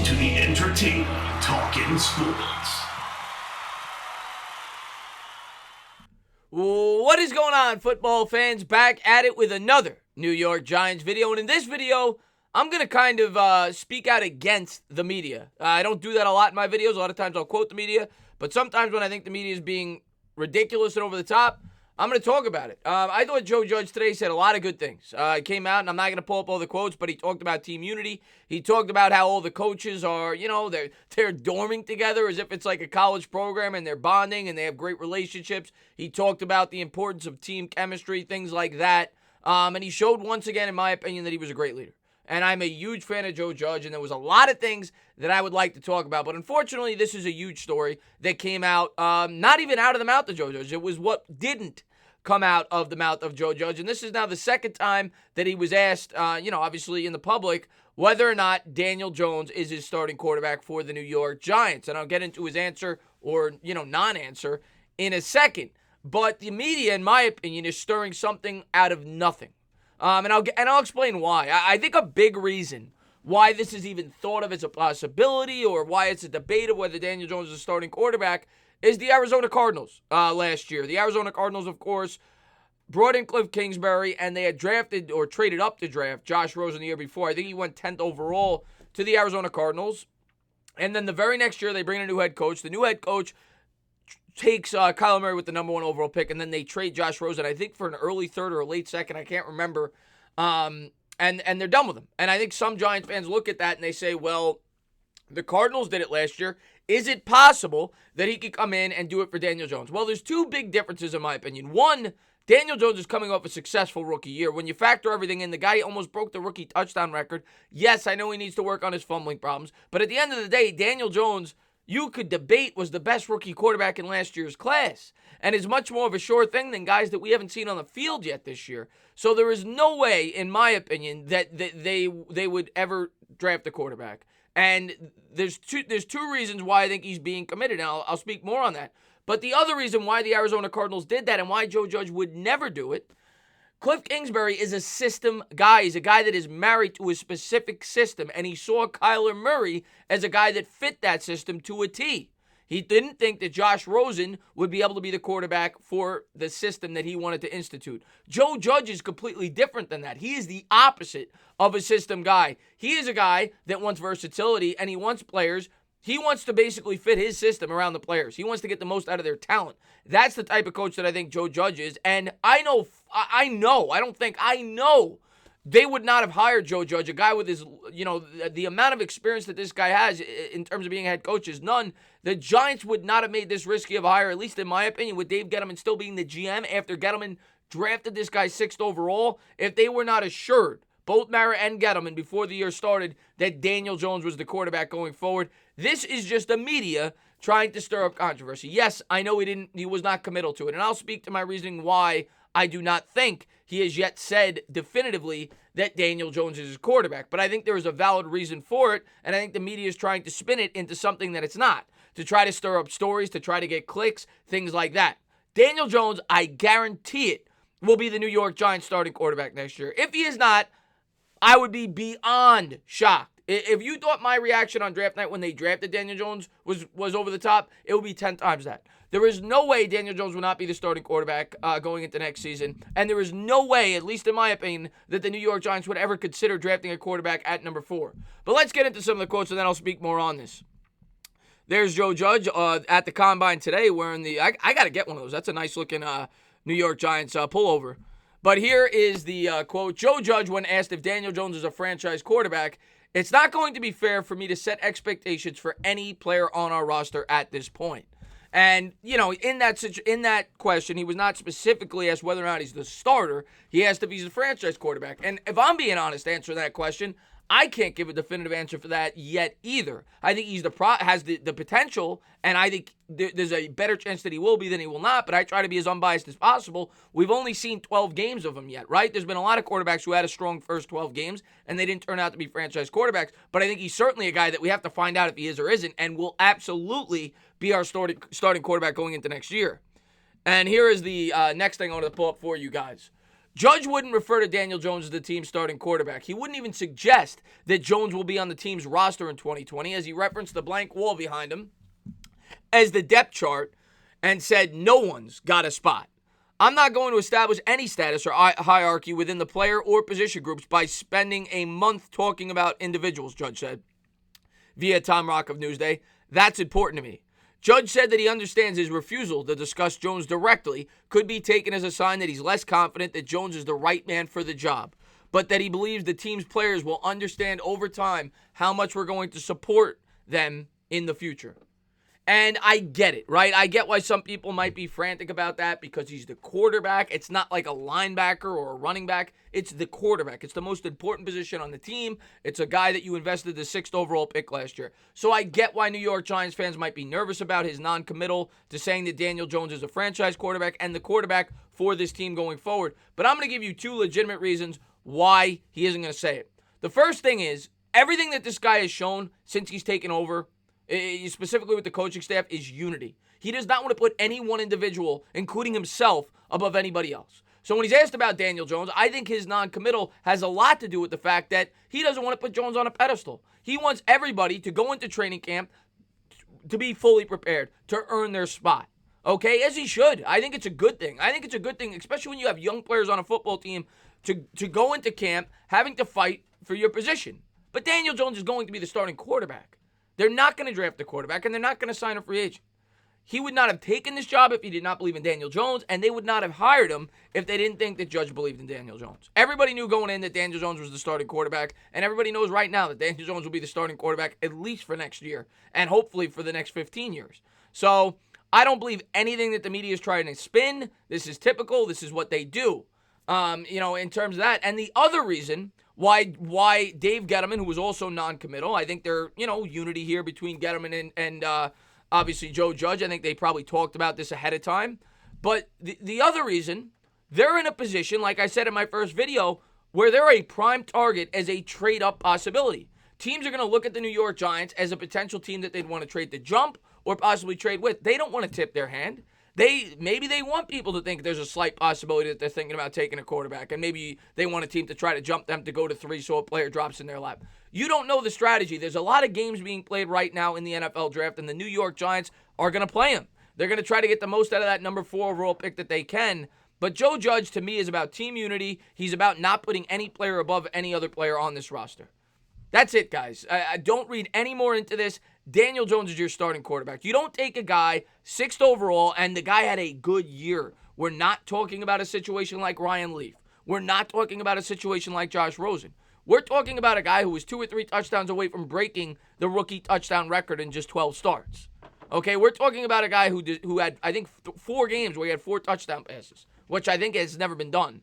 to the entertaining Talkin' Sports. What is going on, football fans? Back at it with another New York Giants video. And in this video, I'm going to kind of speak out against the media. I don't do that a lot in my videos. A lot of times I'll quote the media. But sometimes when I think the media is being ridiculous and over the top, I'm going to talk about it. I thought Joe Judge today said a lot of good things. He came out, and I'm not going to pull up all the quotes, but he talked about team unity. He talked about how all the coaches are, they're dorming together as if it's like a college program, and they're bonding, and they have great relationships. He talked about the importance of team chemistry, things like that. And he showed once again, in my opinion, that he was a great leader. And I'm a huge fan of Joe Judge, and there was a lot of things that I would like to talk about. But unfortunately, this is a huge story that came out, not even out of the mouth of Joe Judge. It was what didn't come out of the mouth of Joe Judge. And this is now the second time that he was asked, obviously in the public, whether or not Daniel Jones is his starting quarterback for the New York Giants. And I'll get into his answer or, non-answer in a second. But the media, in my opinion, is stirring something out of nothing. And I'll explain why. I think a big reason why this is even thought of as a possibility or why it's a debate of whether Daniel Jones is a starting quarterback is the Arizona Cardinals last year. The Arizona Cardinals, of course, brought in Cliff Kingsbury, and they had drafted or traded up to draft Josh Rosen the year before. I think he went 10th overall to the Arizona Cardinals. And then the very next year, they bring in a new head coach. The new head coach takes Kyler Murray with the number 1 overall pick, and then they trade Josh Rosen, I think, for an early third or a late second. I can't remember. And they're done with him. And I think some Giants fans look at that and they say, well, the Cardinals did it last year. Is it possible that he could come in and do it for Daniel Jones? Well, there's two big differences in my opinion. One, Daniel Jones is coming off a successful rookie year. When you factor everything in, the guy almost broke the rookie touchdown record. Yes, I know he needs to work on his fumbling problems. But at the end of the day, Daniel Jones, you could debate, was the best rookie quarterback in last year's class and is much more of a sure thing than guys that we haven't seen on the field yet this year. So there is no way, in my opinion, that they would ever draft a quarterback. And there's two reasons why I think he's being committed, and I'll speak more on that. But the other reason why the Arizona Cardinals did that and why Joe Judge would never do it, Cliff Kingsbury is a system guy. He's a guy that is married to a specific system, and he saw Kyler Murray as a guy that fit that system to a T. He didn't think that Josh Rosen would be able to be the quarterback for the system that he wanted to institute. Joe Judge is completely different than that. He is the opposite of a system guy. He is a guy that wants versatility, and he wants players. He wants to basically fit his system around the players. He wants to get the most out of their talent. That's the type of coach that I think Joe Judge is. And I know they would not have hired Joe Judge, a guy with his, the amount of experience that this guy has in terms of being a head coach is none. The Giants would not have made this risky of a hire, at least in my opinion, with Dave Gettleman still being the GM after Gettleman drafted this guy 6th overall. If they were not assured, both Mara and Gettleman, before the year started, that Daniel Jones was the quarterback going forward. This is just the media trying to stir up controversy. Yes, I know he was not committal to it, and I'll speak to my reasoning why I do not think he has yet said definitively that Daniel Jones is his quarterback. But I think there is a valid reason for it, and I think the media is trying to spin it into something that it's not, to try to stir up stories, to try to get clicks, things like that. Daniel Jones, I guarantee it, will be the New York Giants starting quarterback next year. If he is not, I would be beyond shocked. If you thought my reaction on draft night when they drafted Daniel Jones was over the top, it would be 10 times that. There is no way Daniel Jones will not be the starting quarterback going into next season. And there is no way, at least in my opinion, that the New York Giants would ever consider drafting a quarterback at number 4. But let's get into some of the quotes, and then I'll speak more on this. There's Joe Judge at the Combine today wearing the... I got to get one of those. That's a nice-looking New York Giants pullover. But here is the quote. Joe Judge, when asked if Daniel Jones is a franchise quarterback, "It's not going to be fair for me to set expectations for any player on our roster at this point." And, in that question, he was not specifically asked whether or not he's the starter. He asked if he's a franchise quarterback. And if I'm being honest answering that question, I can't give a definitive answer for that yet either. I think he's has the potential, and I think there's a better chance that he will be than he will not, but I try to be as unbiased as possible. We've only seen 12 games of him yet, right? There's been a lot of quarterbacks who had a strong first 12 games, and they didn't turn out to be franchise quarterbacks, but I think he's certainly a guy that we have to find out if he is or isn't, and will absolutely be our starting quarterback going into next year. And here is the next thing I wanted to pull up for you guys. Judge wouldn't refer to Daniel Jones as the team's starting quarterback. He wouldn't even suggest that Jones will be on the team's roster in 2020, as he referenced the blank wall behind him as the depth chart and said no one's got a spot. I'm not going to establish any status or hierarchy within the player or position groups by spending a month talking about individuals, Judge said via Tom Rock of Newsday. That's important to me. Judge said that he understands his refusal to discuss Jones directly could be taken as a sign that he's less confident that Jones is the right man for the job, but that he believes the team's players will understand over time how much we're going to support them in the future. And I get it, right? I get why some people might be frantic about that because he's the quarterback. It's not like a linebacker or a running back. It's the quarterback. It's the most important position on the team. It's a guy that you invested the 6th overall pick last year. So I get why New York Giants fans might be nervous about his non-committal to saying that Daniel Jones is a franchise quarterback and the quarterback for this team going forward. But I'm going to give you 2 legitimate reasons why he isn't going to say it. The first thing is everything that this guy has shown since he's taken over, specifically with the coaching staff, is unity. He does not want to put any one individual, including himself, above anybody else. So when he's asked about Daniel Jones, I think his non-committal has a lot to do with the fact that he doesn't want to put Jones on a pedestal. He wants everybody to go into training camp to be fully prepared, to earn their spot. Okay, as he should. I think it's a good thing. I think it's a good thing, especially when you have young players on a football team, to go into camp having to fight for your position. But Daniel Jones is going to be the starting quarterback. They're not going to draft the quarterback, and they're not going to sign a free agent. He would not have taken this job if he did not believe in Daniel Jones, and they would not have hired him if they didn't think that Judge believed in Daniel Jones. Everybody knew going in that Daniel Jones was the starting quarterback, and everybody knows right now that Daniel Jones will be the starting quarterback at least for next year, and hopefully for the next 15 years. So I don't believe anything that the media is trying to spin. This is typical. This is what they do, in terms of that. And the other reason why Dave Gettleman, who was also non-committal, I think there, unity here between Gettleman and obviously Joe Judge. I think they probably talked about this ahead of time. But the other reason, they're in a position, like I said in my first video, where they're a prime target as a trade-up possibility. Teams are going to look at the New York Giants as a potential team that they'd want to trade to jump or possibly trade with. They don't want to tip their hand. Maybe they want people to think there's a slight possibility that they're thinking about taking a quarterback, and maybe they want a team to try to jump them to go to 3 so a player drops in their lap. You don't know the strategy. There's a lot of games being played right now in the NFL draft, and the New York Giants are going to play them. They're going to try to get the most out of that number 4 overall pick that they can. But Joe Judge, to me, is about team unity. He's about not putting any player above any other player on this roster. That's it, guys. I don't read any more into this. Daniel Jones is your starting quarterback. You don't take a guy 6th overall, and the guy had a good year. We're not talking about a situation like Ryan Leaf. We're not talking about a situation like Josh Rosen. We're talking about a guy who was 2 or 3 touchdowns away from breaking the rookie touchdown record in just 12 starts. Okay, we're talking about a guy who had, I think, 4 games where he had 4 touchdown passes, which I think has never been done.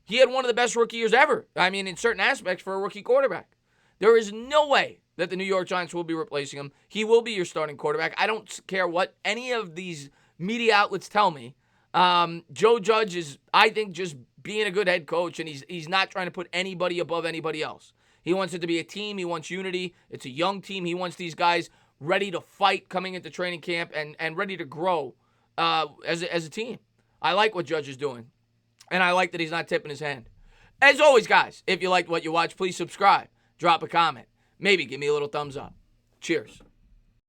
He had one of the best rookie years ever. I mean, in certain aspects for a rookie quarterback. There is no way that the New York Giants will be replacing him. He will be your starting quarterback. I don't care what any of these media outlets tell me. Joe Judge is, I think, just being a good head coach, and he's not trying to put anybody above anybody else. He wants it to be a team. He wants unity. It's a young team. He wants these guys ready to fight coming into training camp and ready to grow as a team. I like what Judge is doing, and I like that he's not tipping his hand. As always, guys, if you liked what you watched, please subscribe. Drop a comment. Maybe give me a little thumbs up. Cheers.